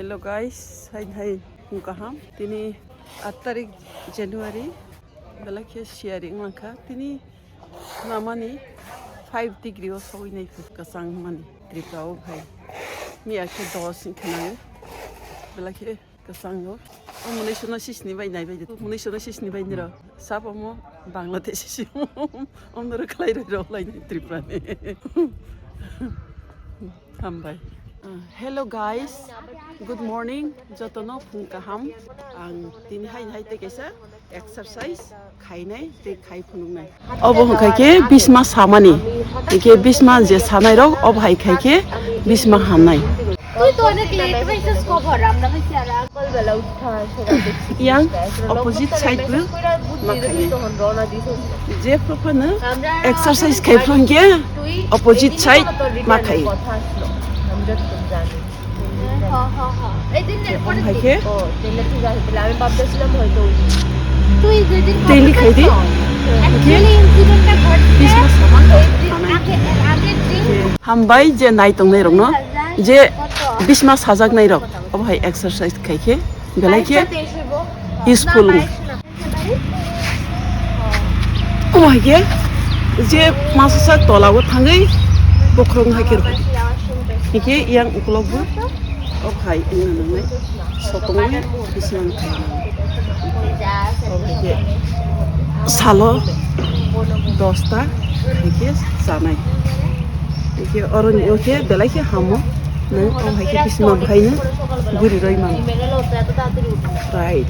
Hello guys, hai mukaham. Tini 8 tarik January. Belakhe sharing langka. Tini namani 5 degree o soi nai kasang mani tripao bhai. Ni akhe dos khana. Belakhe kasang o. Mune shona sisni bai nai bai. Mune shona sisni bai nira. Sabomo Bangladesh si. Omnora klai ro lai tripane. Hambai. Hello guys, good morning. Jotono phungkaham ang tin hai te kaisa exercise khainai te khai phunungnai. Obo hongkhaike bisma samani. Ike bisma je sanai rok ob hai khaike bisma hamnai. তুই তো অনেক late হইছিস খবর আমরা কইছি আর সকালবেলা উঠা সেটা দেখছি Yang opposite side bu makai. তখন রওনা দিছিস Je propana exercise khai phungge opposite side makai. কথা আসলো আমরা তো জানি এই দিনের পরে Haike ও তেলে ঠিক আছে তাহলে আমি ভাবতেছিলাম হয়তো তুই দুই দিন daily khai di. অ্যাকচুয়ালি ইনসিডেন্টটা ঘটছে Bisma saman আগে দিন Hambai je nai tongnai rok no. Je bisma sajak nai rok ob hai exercise khaike belai ke useful oh haike je masa tolago thangai bokrong haike ro ike yang uklog bu ob hai ina nangai sotongai bisma khai ob haike salo 10 ta haike sanai ike oron yoke belai ke hamo nang om haike bisma bhaina guri roi man right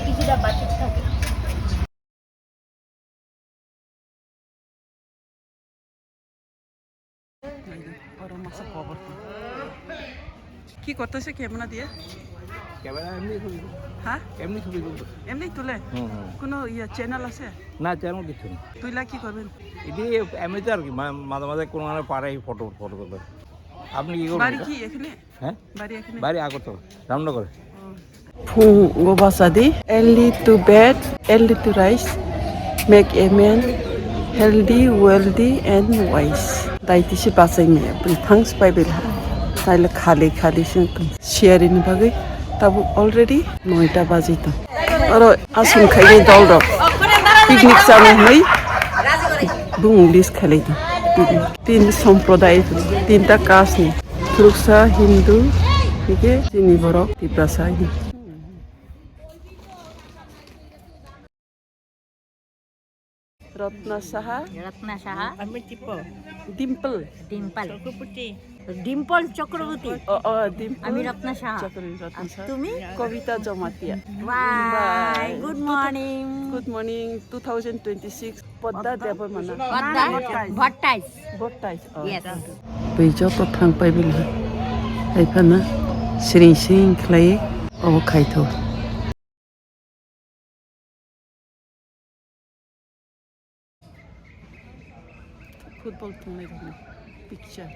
কিছুটা বাকি থাকে oron masa খবর কি করতেছে camera দিয়ে camera এমনি ছবি হ্যাঁ এমনি ছবি তুলবো এমনি তুলে কোনো চ্যানেল আছে না তেমন কিছু না তুইলা কি করবেন এটি এমনিতে আর কি মাঝে মাঝে কোনো পাড়ায় ফটো করবে আপনি কি বাড়ি করবেন কি এখানে হ্যাঁ বাড়ি এখানে বাড়ি Agartala রামনগরে Phung gobasadi early to bed early to rise make a man healthy wealthy and wise daitisi basai me thanks bible taile khali sing sharing bagai tabu already 9ta baji to aro asun khaile dol ro picnic jane hoi bung list khale to tin sampraday tinta caste ni Turksa Hindu ike chini borok tiprasa Ratna Saha আমি টিপো Dimple Dimple Chakraborty Dimple Chakraborty oh Dimple আমি Ratna Saha Ratna Saha তুমি Kavita Jamatia bye good morning Good morning 2026 Podda Deba Mana ভট্টাইস Bottais Yes. Bejo to thang pai bil hai phana sing khlai o khai tho Football thungai picture